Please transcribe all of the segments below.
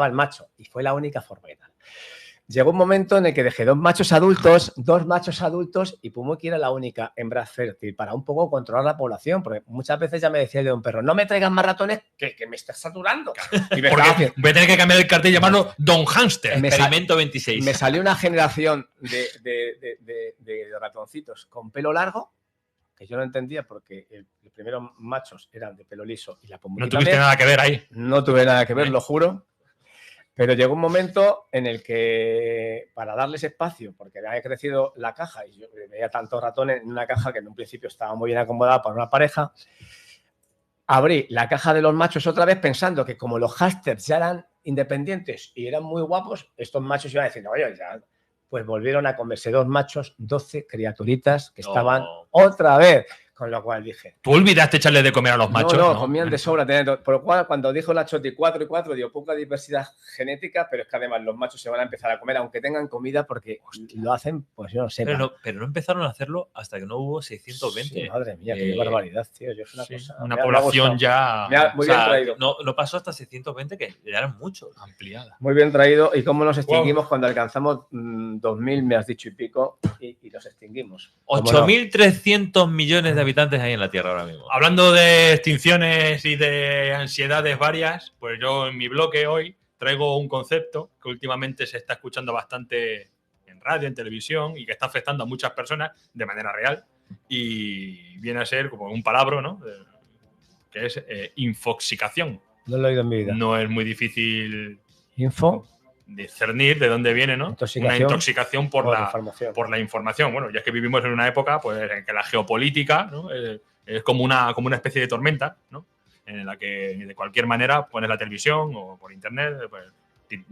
el macho. Y fue la única forma y tal. Llegó un momento en el que dejé dos machos adultos y Pumuki era la única hembra fértil para un poco controlar la población, porque muchas veces ya me decía el de un perro, no me traigan más ratones que me estás saturando. Y porque voy a tener que cambiar el cartel y llamarlo Don Hamster. Experimento 26. Me salió una generación de ratoncitos con pelo largo, que yo no entendía porque los primeros machos eran de pelo liso y la Pumuki no tuviste también. Nada que ver ahí. No tuve nada que ver, lo juro. Pero llegó un momento en el que, para darles espacio, porque había crecido la caja y yo veía tantos ratones en una caja que en un principio estaba muy bien acomodada para una pareja, abrí la caja de los machos otra vez pensando que como los hámsters ya eran independientes y eran muy guapos, estos machos iban diciendo, oye, ya, pues volvieron a comerse dos machos, 12 criaturitas que estaban otra vez. Con lo cual dije... ¿Tú olvidaste echarle de comer a los machos? No, comían de sobra. Por lo cual, cuando dijo la Choti 4 y 4, dio poca diversidad genética, pero es que además los machos se van a empezar a comer, aunque tengan comida, porque lo hacen, pues yo no sé. Pero no empezaron a hacerlo hasta que no hubo 620. Sí, madre mía, qué barbaridad, tío. Yo es una cosa... Una población ya... Muy bien traído. No pasó hasta 620, que ya eran muchos. Ampliada. Muy bien traído. ¿Y cómo nos extinguimos cuando alcanzamos 2000, me has dicho, y pico, y nos extinguimos? 8.300 millones de habitantes hay en la Tierra ahora mismo. Hablando de extinciones y de ansiedades varias, pues yo en mi bloque hoy traigo un concepto que últimamente se está escuchando bastante en radio, en televisión y que está afectando a muchas personas de manera real y viene a ser como un palabra, ¿no? Que es infoxicación. No lo he oído en mi vida. No es muy difícil discernir de dónde viene, ¿no? Una intoxicación por la información. Bueno, ya es que vivimos en una época pues, en que la geopolítica, ¿no? Es como una especie de tormenta, ¿no? En la que de cualquier manera pones la televisión o por internet, pues,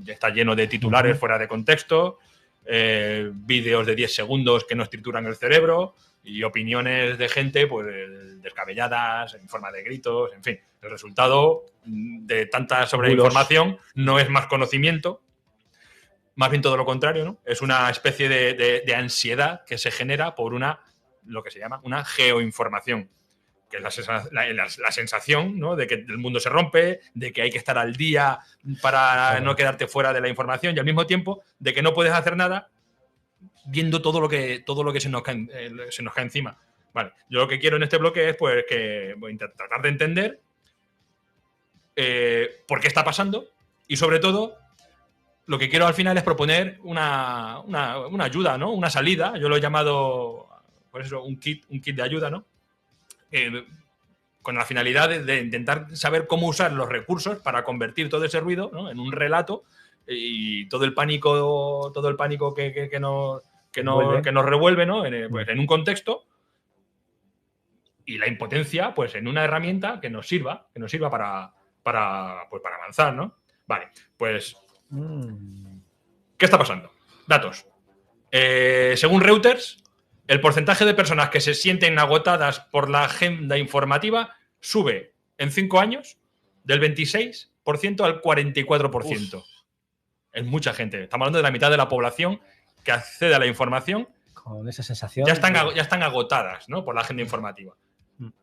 está lleno de titulares fuera de contexto, vídeos de 10 segundos que nos trituran el cerebro y opiniones de gente pues, descabelladas, en forma de gritos, en fin. El resultado de tanta sobreinformación no es más conocimiento, más bien todo lo contrario, ¿no? Es una especie de ansiedad que se genera por lo que se llama una geoinformación, que es la sensación, ¿no? De que el mundo se rompe, de que hay que estar al día para no quedarte fuera de la información y al mismo tiempo de que no puedes hacer nada viendo todo lo que se nos cae encima. Vale. Yo lo que quiero en este bloque es pues, que voy a tratar de entender por qué está pasando y sobre todo lo que quiero al final es proponer una ayuda, ¿no? Una salida. Yo lo he llamado, por eso, un kit de ayuda, ¿no? Con la finalidad de intentar saber cómo usar los recursos para convertir todo ese ruido, ¿no? En un relato y todo el pánico que nos revuelve, ¿no? Pues, en un contexto y la impotencia, pues en una herramienta que nos sirva para avanzar, ¿no? Vale, pues ¿qué está pasando? Datos. Según Reuters, el porcentaje de personas que se sienten agotadas por la agenda informativa sube en 5 años del 26% al 44%. Uf. Es mucha gente. Estamos hablando de la mitad de la población que accede a la información. Con esa sensación. Ya están agotadas, ¿no? Por la agenda informativa.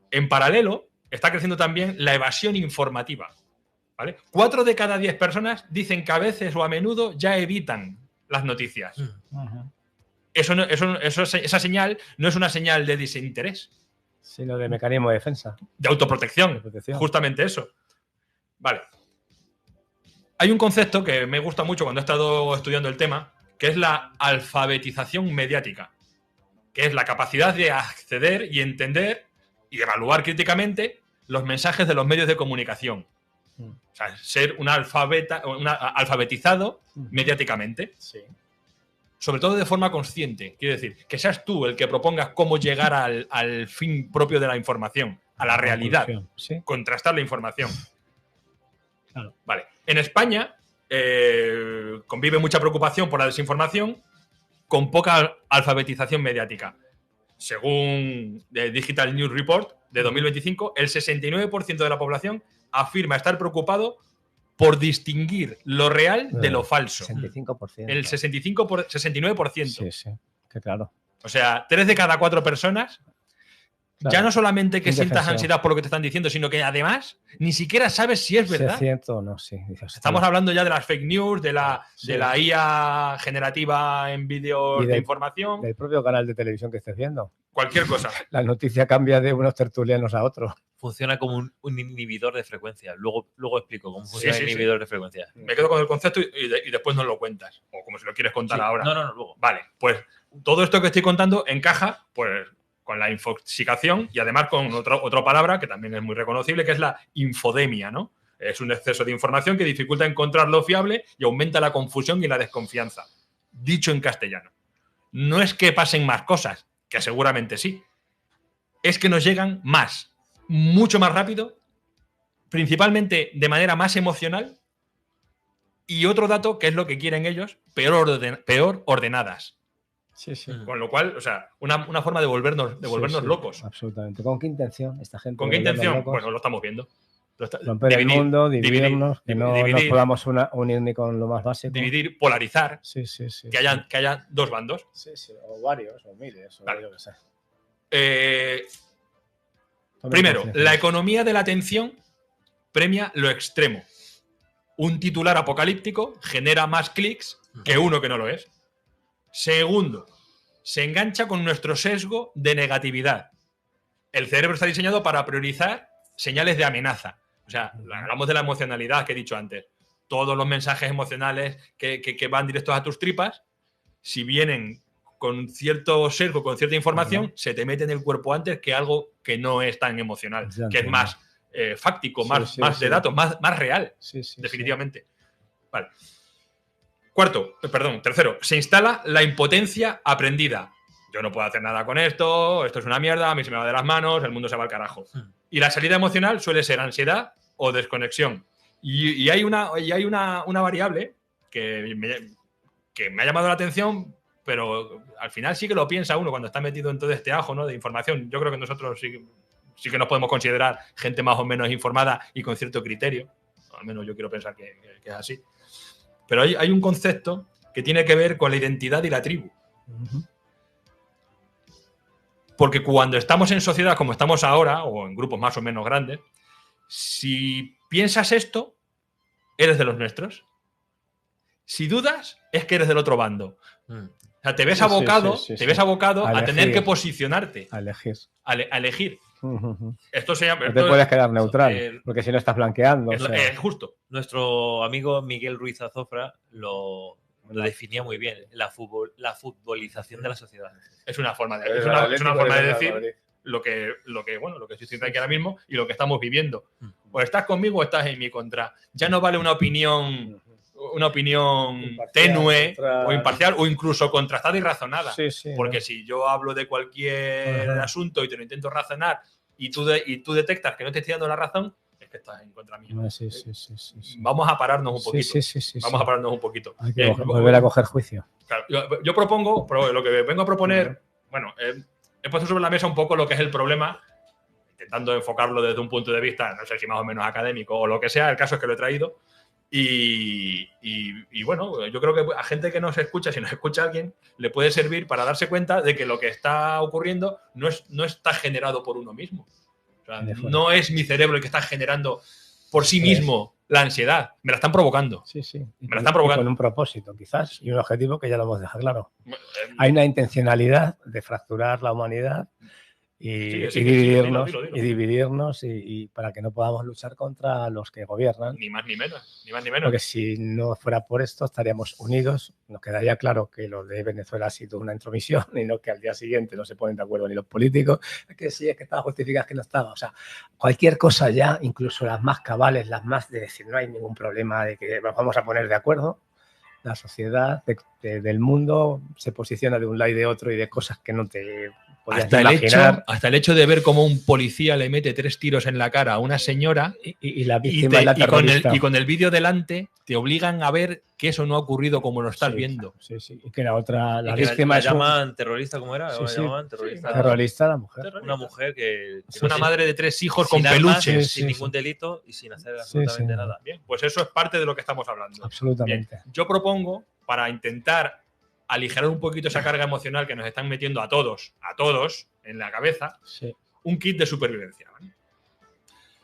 En paralelo, está creciendo también la evasión informativa. ¿Vale? 4 de cada 10 personas dicen que a veces o a menudo ya evitan las noticias. Esa señal no es una señal de desinterés. Sino de mecanismo de defensa. De autoprotección. Justamente eso. Vale. Hay un concepto que me gusta mucho cuando he estado estudiando el tema, que es la alfabetización mediática, que es la capacidad de acceder y entender y evaluar críticamente los mensajes de los medios de comunicación. O sea, ser un alfabetizado mediáticamente. Sí. Sobre todo de forma consciente. Quiero decir, que seas tú el que propongas cómo llegar al fin propio de la información, a la realidad. ¿Sí? Contrastar la información. Claro. Vale. En España convive mucha preocupación por la desinformación con poca alfabetización mediática. Según Digital News Report de 2025, el 69% de la población afirma estar preocupado por distinguir lo real de lo falso. 65%. El 69%. Sí, que claro. O sea, 3 de cada 4 personas Claro. Ya no solamente que sientas ansiedad por lo que te están diciendo, sino que además ni siquiera sabes si es verdad. Si es cierto o no, sí. Estamos hablando ya de las fake news, de la IA generativa en vídeos de información. Del propio canal de televisión que estés viendo. Cualquier cosa. La noticia cambia de unos tertulianos a otros. Funciona como un inhibidor de frecuencia. Luego explico cómo funciona el inhibidor de frecuencia. Me quedo con el concepto y después nos lo cuentas. O como si lo quieres contar ahora. No, luego. Vale, pues todo esto que estoy contando encaja, pues, con la infoxicación y además con otra palabra que también es muy reconocible, que es la infodemia, ¿no? Es un exceso de información que dificulta encontrar lo fiable y aumenta la confusión y la desconfianza. Dicho en castellano. No es que pasen más cosas, que seguramente sí. Es que nos llegan más, mucho más rápido, principalmente de manera más emocional. Y otro dato, que es lo que quieren ellos, peor ordenadas. Sí. Con lo cual, o sea, una forma de volvernos locos. Absolutamente. ¿Con qué intención esta gente? ¿Con qué intención? Bueno, lo estamos viendo. Romper el mundo, dividirnos, que no nos podamos unir ni con lo más básico. Dividir, polarizar. Sí. Que haya dos bandos. Sí, o varios, o miles, o vale. Yo que sé. Primero, la economía de la atención premia lo extremo. Un titular apocalíptico genera más clics que uno que no lo es. Segundo, se engancha con nuestro sesgo de negatividad. El cerebro está diseñado para priorizar señales de amenaza. O sea, hablamos de la emocionalidad que he dicho antes. Todos los mensajes emocionales que van directos a tus tripas, si vienen con cierto sesgo, con cierta información, se te mete en el cuerpo antes que algo que no es tan emocional, que es más fáctico, más de datos, más real, definitivamente. Vale. Tercero, se instala la impotencia aprendida. Yo no puedo hacer nada con esto es una mierda, a mí se me va de las manos, el mundo se va al carajo. Y la salida emocional suele ser ansiedad o desconexión. Y hay una variable que me ha llamado la atención, pero al final sí que lo piensa uno cuando está metido en todo este ajo, ¿no?, de información. Yo creo que nosotros sí que nos podemos considerar gente más o menos informada y con cierto criterio. Al menos yo quiero pensar que es así. Pero hay un concepto que tiene que ver con la identidad y la tribu. Porque cuando estamos en sociedad como estamos ahora, o en grupos más o menos grandes, si piensas esto, eres de los nuestros. Si dudas, es que eres del otro bando. O sea, te ves abocado a tener que posicionarte. A elegir. A elegir. Esto se llama, no te puedes quedar neutral, porque si no estás blanqueando. Es justo. Nuestro amigo Miguel Ruiz Azofra lo definía muy bien, la futbolización de la sociedad. Es una forma de decir lo que estoy diciendo aquí ahora mismo y lo que estamos viviendo. O estás conmigo o estás en mi contra. Ya no vale una opinión tenue o imparcial o incluso contrastada y razonada. Porque si yo hablo de cualquier asunto y te lo intento razonar y tú detectas que no te estoy dando la razón, es que estás en contra mía. Vamos a pararnos un poquito. Vamos a pararnos un poquito. Hay que volver a coger juicio. Claro, yo propongo, lo que vengo a proponer, he puesto sobre la mesa un poco lo que es el problema, intentando enfocarlo desde un punto de vista, no sé si más o menos académico o lo que sea, el caso es que lo he traído. Y bueno, yo creo que a gente que nos escucha, si nos escucha alguien, le puede servir para darse cuenta de que lo que está ocurriendo no está generado por uno mismo. O sea, no es mi cerebro el que está generando por sí mismo la ansiedad. Me la están provocando. Me la están provocando. Con un propósito, quizás, y un objetivo que ya lo hemos dejado claro. Hay una intencionalidad de fracturar la humanidad y dividirnos y para que no podamos luchar contra los que gobiernan. Ni más ni menos. Porque si no fuera por esto estaríamos unidos. Nos quedaría claro que lo de Venezuela ha sido una intromisión y no que al día siguiente no se ponen de acuerdo ni los políticos. Es que sí, es que estaba justificado, es que no estaba. O sea, cualquier cosa ya, incluso las más cabales, las más de decir no hay ningún problema de que nos vamos a poner de acuerdo. La sociedad del mundo se posiciona de un lado y de otro y de cosas que no te podías imaginar. Hasta el hecho de ver cómo un policía le mete 3 tiros en la cara a una señora y la víctima es la terrorista. Y con el vídeo delante te obligan a ver que eso no ha ocurrido como lo estás viendo. Y que la víctima la llaman terrorista, ¿cómo era? Terrorista la mujer. Una mujer que es una madre de 3 hijos con peluches. Sin ningún delito y sin hacer absolutamente nada. Bien, pues eso es parte de lo que estamos hablando. Absolutamente. Bien. Yo propongo, para intentar aligerar un poquito esa carga emocional que nos están metiendo a todos en la cabeza, un kit de supervivencia, ¿vale?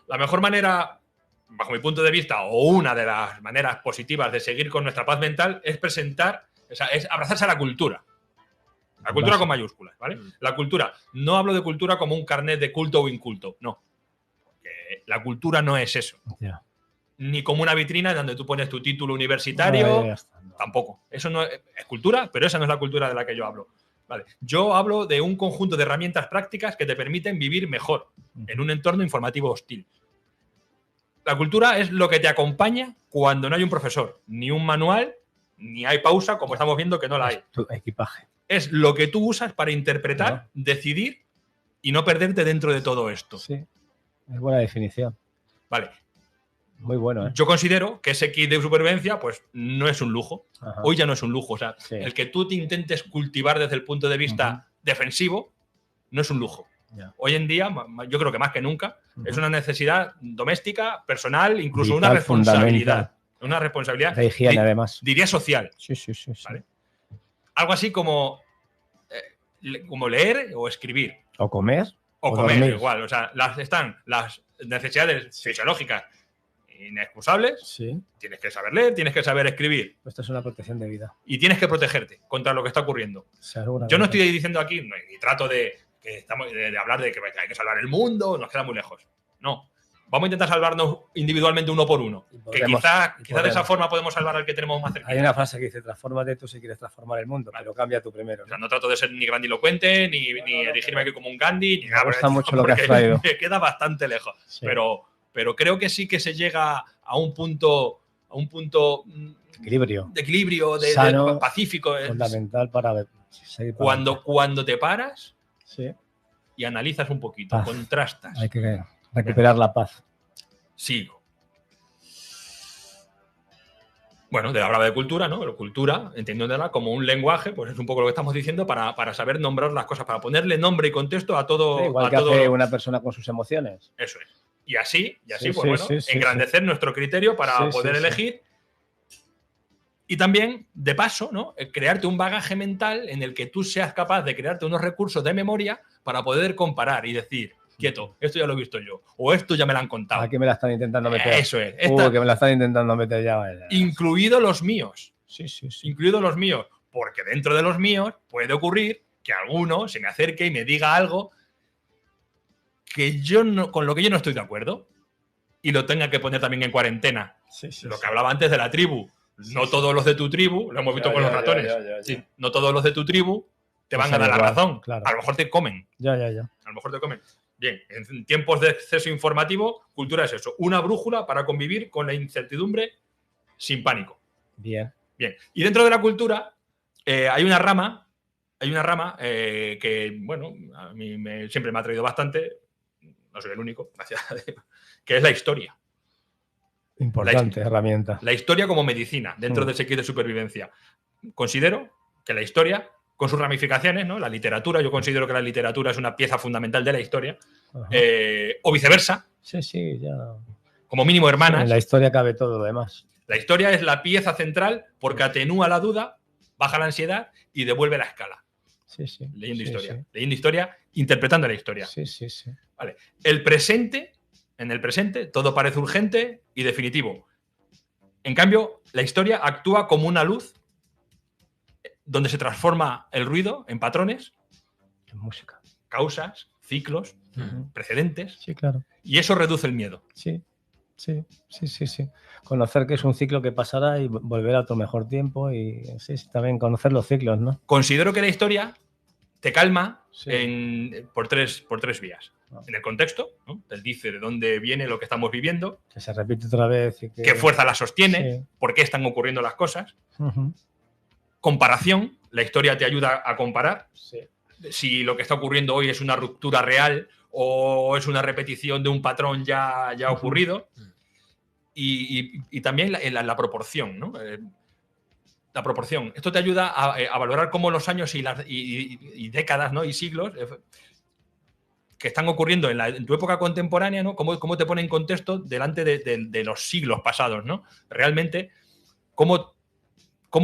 La mejor manera, bajo mi punto de vista, o una de las maneras positivas de seguir con nuestra paz mental es es abrazarse a la cultura. La cultura con mayúsculas, ¿vale? La cultura. No hablo de cultura como un carnet de culto o inculto, no. La cultura no es eso. Yeah. Ni como una vitrina donde tú pones tu título universitario. No. Tampoco. Eso no es cultura, pero esa no es la cultura de la que yo hablo. Vale. Yo hablo de un conjunto de herramientas prácticas que te permiten vivir mejor en un entorno informativo hostil. La cultura es lo que te acompaña cuando no hay un profesor, ni un manual, ni hay pausa, como estamos viendo que no la hay. Tu equipaje. Es lo que tú usas para interpretar, decidir y no perderte dentro de todo esto. Sí, es buena definición. Vale. Muy bueno, ¿eh? Yo considero que ese kit de supervivencia pues no es un lujo. Ajá. Hoy ya no es un lujo. O sea, el que tú te intentes cultivar desde el punto de vista defensivo no es un lujo. Yeah. Hoy en día, yo creo que más que nunca, es una necesidad doméstica, personal, incluso vital, una responsabilidad. Fundamental. Una responsabilidad. De higiene, además. Diría social. Sí. ¿Vale? Algo así como leer o escribir. O comer. O comer, dormir. Igual. O sea, están las necesidades fisiológicas inexcusables. Sí. Tienes que saber leer, tienes que saber escribir. Esto es una protección de vida. Y tienes que protegerte contra lo que está ocurriendo. Yo no estoy diciendo aquí, ni trato de hablar de que hay que salvar el mundo, nos queda muy lejos. No. Vamos a intentar salvarnos individualmente uno por uno. Que quizás de esa forma podemos salvar al que tenemos más cerca. Hay una frase que dice, transfórmate tú si quieres transformar el mundo, pero cambia tú primero. ¿No? O sea, no trato de ser ni grandilocuente, ni erigirme aquí como un Gandhi, ni nada. Me gusta mucho lo que has traído. Me queda bastante lejos. Sí. Pero creo que sí que se llega a un punto de equilibrio, sano, de pacífico. Fundamental para seguir cuando te paras y analizas un poquito, contrastas. Hay que recuperar la paz. Sigo. Bueno, hablaba de cultura, ¿no? Pero cultura, entendiéndola como un lenguaje, pues es un poco lo que estamos diciendo para saber nombrar las cosas, para ponerle nombre y contexto a todo. Sí, igual que hace una persona con sus emociones. Eso es. Y así, engrandecer nuestro criterio para poder elegir. Y también, de paso, ¿no? Crearte un bagaje mental en el que tú seas capaz de crearte unos recursos de memoria para poder comparar y decir, quieto, esto ya lo he visto yo, o esto ya me lo han contado. Aquí me la están intentando meter. Eso es. Que me la están intentando meter ya. Incluidos los míos. Sí. Incluidos los míos. Porque dentro de los míos puede ocurrir que alguno se me acerque y me diga algo que con lo que yo no estoy de acuerdo y lo tenga que poner también en cuarentena. Lo que hablaba antes de la tribu. No todos los de tu tribu, lo hemos visto con los ratones. No todos los de tu tribu te van a dar la razón. Claro. A lo mejor te comen. Ya. A lo mejor te comen. Bien, en tiempos de exceso informativo, cultura es eso. Una brújula para convivir con la incertidumbre sin pánico. Bien. Y dentro de la cultura hay una rama que, bueno, a mí siempre me ha traído bastante. No soy el único, gracias a Dios, que es la historia. Importante herramienta. La historia como medicina dentro de ese kit de supervivencia. Considero que la historia, con sus ramificaciones, ¿no? La literatura, yo considero que la literatura es una pieza fundamental de la historia. O viceversa. Sí, ya. Como mínimo hermanas. En la historia cabe todo lo demás. La historia es la pieza central porque atenúa la duda, baja la ansiedad y devuelve la escala. Sí. Leyendo historia. Leyendo historia, interpretando la historia. Sí. Vale. En el presente, todo parece urgente y definitivo. En cambio, la historia actúa como una luz donde se transforma el ruido en patrones, en música, causas, ciclos, precedentes. Sí, claro. Y eso reduce el miedo. Sí. Conocer que es un ciclo que pasará y volver a otro mejor tiempo y también conocer los ciclos, ¿no? Considero que la historia te calma por tres vías. En el contexto, ¿no? Te dice de dónde viene lo que estamos viviendo. Que se repite otra vez. Y qué fuerza la sostiene, por qué están ocurriendo las cosas. Comparación, la historia te ayuda a comparar. Si lo que está ocurriendo hoy es una ruptura real o es una repetición de un patrón ya ocurrido. Y también la proporción, ¿no? La proporción. Esto te ayuda a valorar cómo los años y décadas, ¿no? Y siglos que están ocurriendo en tu época contemporánea, ¿no? Cómo te pone en contexto delante de los siglos pasados, ¿no? Realmente, cómo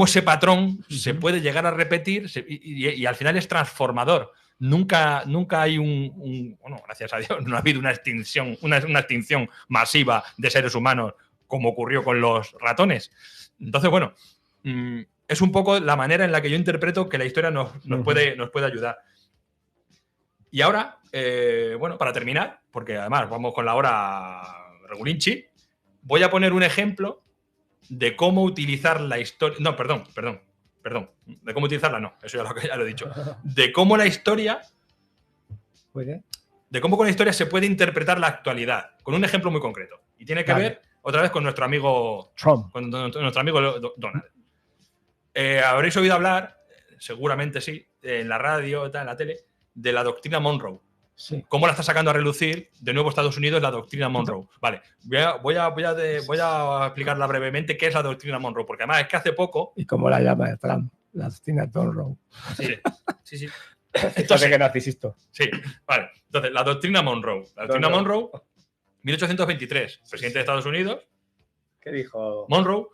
ese patrón se puede llegar a repetir y al final es transformador nunca hay bueno, gracias a Dios, no ha habido una extinción masiva de seres humanos como ocurrió con los ratones. Entonces, bueno, es un poco la manera en la que yo interpreto que la historia nos puede ayudar. Y ahora, bueno, para terminar, porque además vamos con la hora regulinchi, voy a poner un ejemplo de cómo utilizar la historia... No, perdón. De cómo utilizarla, no. Eso ya lo he dicho. De cómo la historia... De cómo con la historia se puede interpretar la actualidad. Con un ejemplo muy concreto. Y tiene que ver, otra vez, con nuestro amigo Trump. Con nuestro amigo Donald. Habréis oído hablar, seguramente sí, en la radio, en la tele, de la doctrina Monroe. Sí. ¿Cómo la está sacando a relucir de nuevo Estados Unidos la doctrina Monroe? Vale, voy a explicarla brevemente qué es la doctrina Monroe, porque además es que hace poco... ¿Y cómo la llama Trump? La doctrina Monroe. Sí. Entonces, que narcisista. Sí, vale. Entonces, la doctrina Monroe. La doctrina Monroe, 1823, presidente de Estados Unidos. ¿Qué dijo? Monroe.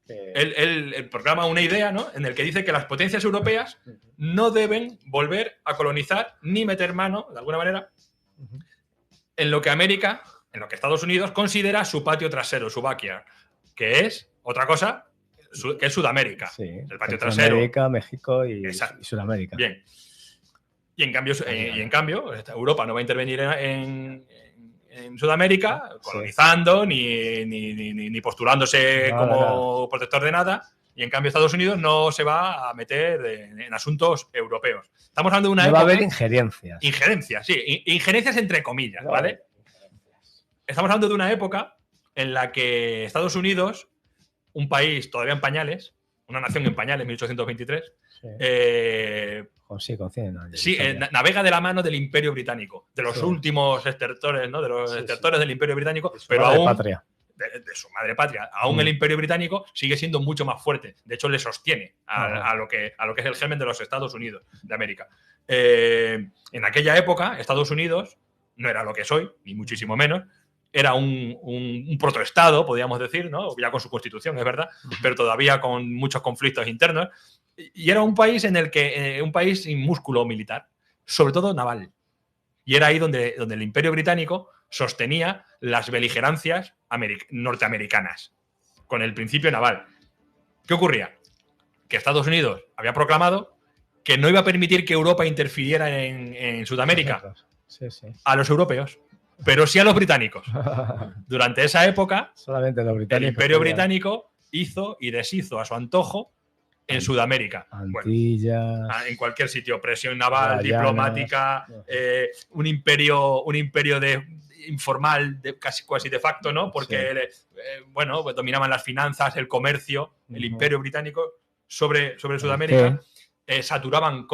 Él proclama una idea, ¿no?, en el que dice que las potencias europeas no deben volver a colonizar ni meter mano, de alguna manera, en lo que Estados Unidos considera su patio trasero, su backyard, que es otra cosa, que es Sudamérica. Sí, el patio trasero. América, México y Sudamérica. Bien. Y en cambio, Europa no va a intervenir en Sudamérica, colonizando, ni postulándose como protector de nada, y en cambio Estados Unidos no se va a meter en asuntos europeos. Estamos hablando de una época... va a haber injerencias. Injerencias, sí. Injerencias entre comillas, ¿vale? Estamos hablando de una época en la que Estados Unidos, un país todavía en pañales, una nación en pañales, 1823, navega de la mano del Imperio Británico, de los últimos estertores, ¿no?, de los estertores del Imperio Británico, pero aún patria. De su madre patria. Aún el Imperio Británico sigue siendo mucho más fuerte. De hecho, le sostiene a lo que es el germen de los Estados Unidos de América. En aquella época, Estados Unidos no era lo que es hoy, ni muchísimo menos. Era un protoestado, podríamos decir, ¿no?, ya con su constitución, es verdad, pero todavía con muchos conflictos internos. Y era un país en el que un país sin músculo militar, sobre todo naval. Y era ahí donde el Imperio Británico sostenía las beligerancias norteamericanas, con el principio naval. ¿Qué ocurría? Que Estados Unidos había proclamado que no iba a permitir que Europa interfiriera en Sudamérica a los europeos, pero sí a los británicos. Durante esa época, solamente los británicos, el Imperio Británico hizo y deshizo a su antojo en Sudamérica. Antillas. Bueno, en cualquier sitio, presión naval, diplomática, un imperio informal, casi de facto, ¿no? Porque, pues dominaban las finanzas, el comercio, el Imperio Británico sobre Sudamérica. Saturaban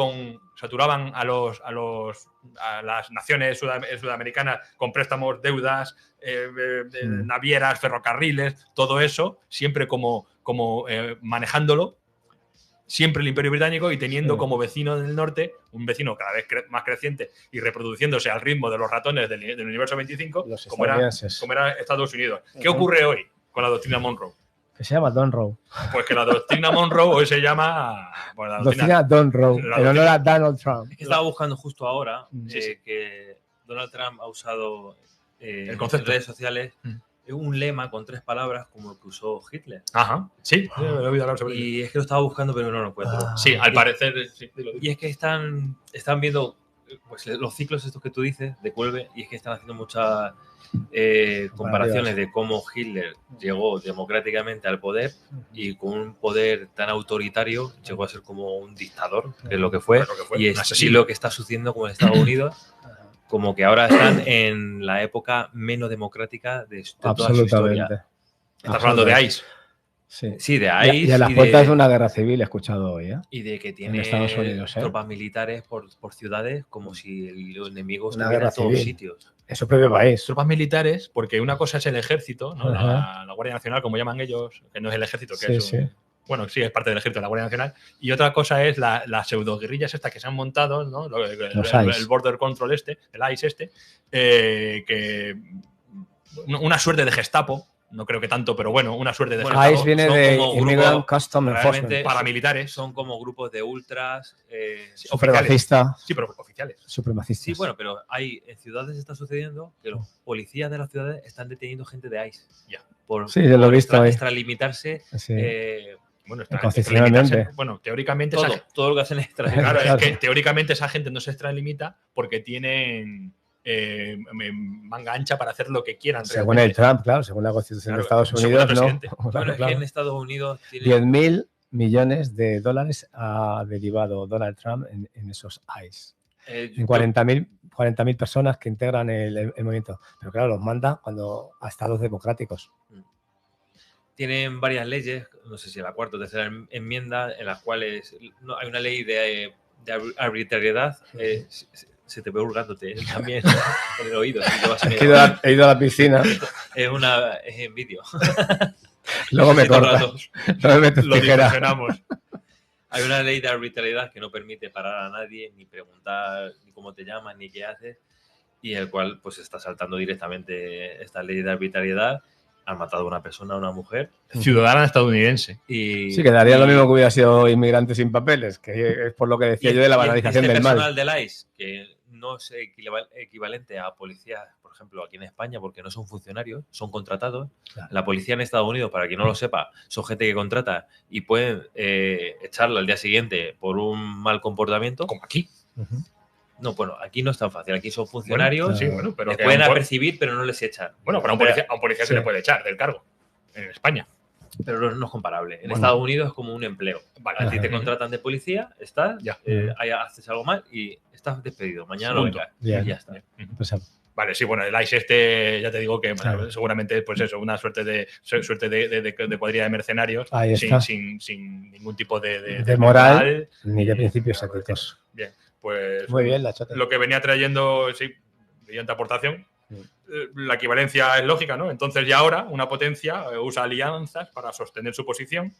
a las naciones sudamericanas con préstamos, deudas, navieras, ferrocarriles, todo eso, siempre como manejándolo. Siempre el Imperio Británico, y teniendo como vecino del norte, un vecino cada vez más creciente y reproduciéndose al ritmo de los ratones del universo 25, como era Estados Unidos. ¿Qué ocurre hoy con la doctrina Monroe? Que se llama Monroe. Pues que la doctrina Monroe hoy se llama... Bueno, la doctrina Monroe, en honor a Donald Trump. Estaba buscando justo ahora que Donald Trump ha usado el concepto en redes sociales un lema con 3 palabras como el que usó Hitler. Ajá, sí, he oído hablar sobre y es que lo estaba buscando pero no lo encuentro. Sí, al parecer... Sí, y es que están viendo pues, los ciclos estos que tú dices de Cuelve, y es que están haciendo muchas comparaciones de cómo Hitler llegó democráticamente al poder y con un poder tan autoritario llegó a ser como un dictador, que es lo que fue, y es así lo que está sucediendo con Estados Unidos. Como que ahora están en la época menos democrática de toda su historia. Estás hablando de ICE. Sí, de ICE. Y a las puertas de una guerra civil, he escuchado hoy. Y de que tiene Estados Unidos, tropas militares por ciudades, como si el enemigo estuviera en todos sitios. En su propio país. Tropas militares, porque una cosa es el ejército, ¿no? La Guardia Nacional, como llaman ellos, que no es el ejército, que es bueno, sí, es parte del ejército de la Guardia Nacional. Y otra cosa es las pseudoguerrillas estas que se han montado, ¿no? El Border Control el ICE que una suerte de Gestapo, no creo que tanto, pero bueno, una suerte de... ICE viene de Immigrant Custom Enforcement. Paramilitares. Son como grupos de ultras... supremacistas. Sí, pero oficiales. Supremacistas. Sí, bueno, pero en ciudades está sucediendo que los policías de las ciudades están deteniendo gente de ICE. Ya. Sí, yo lo he visto. Extralimitarse... Sí. Bueno, teóricamente... Todo lo que hacen es extralimitar. Claro, es que teóricamente esa gente no se extralimita porque tienen... manga ancha para hacer lo que quieran. Según el Trump, claro, según la Constitución de Estados Unidos, no. Claro, es que en Estados Unidos tiene... 10.000 millones de dólares ha derivado Donald Trump en esos ICE. En 40.000 personas que integran el movimiento. Pero claro, los manda a estados democráticos. Tienen varias leyes, no sé si la cuarta o tercera enmienda, en las cuales hay una ley de arbitrariedad. Se te ve hurgándote también en el oído. He ido a la piscina. Es en vídeo. Luego me cortas. Lo distorsionamos. Hay una ley de arbitrariedad que no permite parar a nadie, ni preguntar ni cómo te llamas, ni qué haces, y el cual pues está saltando directamente esta ley de arbitrariedad. Han matado a una persona, a una mujer. Ciudadana estadounidense. Sí, quedaría lo mismo que hubiera sido inmigrante sin papeles, que es por lo que decía yo de la banalización del mal. El personal del ICE, que no es equivalente a policías, por ejemplo, aquí en España, porque no son funcionarios, son contratados. Claro. La policía en Estados Unidos, para quien no lo sepa, son gente que contrata y pueden echarla al día siguiente por un mal comportamiento. Como aquí. No, bueno, aquí no es tan fácil. Aquí son funcionarios, pero les pueden apercibir, pero no les echan. Bueno, pero a un policía se le puede echar del cargo en España. Pero no es comparable. En Estados Unidos es como un empleo. Vale, a ti te contratan de policía, estás, haces algo mal y estás despedido. Mañana no vengas. Y ya está. Vale, sí, bueno, el ICE ya te digo que seguramente pues eso, una suerte de cuadrilla de mercenarios sin ningún tipo de moral ni de principios éticos. Bien, pues muy bien, lo que venía trayendo, brillante aportación. La equivalencia es lógica, ¿no? Entonces ya ahora una potencia usa alianzas para sostener su posición,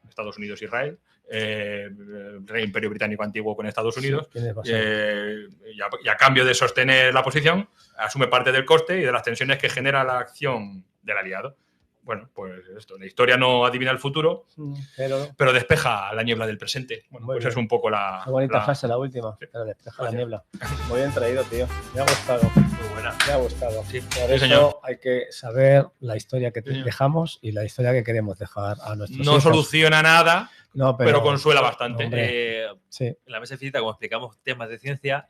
Estados Unidos, Israel, Rey Imperio Británico antiguo con Estados Unidos, y a cambio de sostener la posición, asume parte del coste y de las tensiones que genera la acción del aliado. Bueno, pues esto, la historia no adivina el futuro, pero despeja la niebla del presente. Bueno, pues es un poco la... Qué bonita frase, la última, pero despeja la niebla. Muy bien traído, tío. Me ha gustado. Muy buena. Me ha gustado. Sí, por eso señor. Hay que saber la historia que dejamos y la historia que queremos dejar a nuestros hijos. No soluciona nada, pero consuela bastante. En la mesa finita, como explicamos temas de ciencia...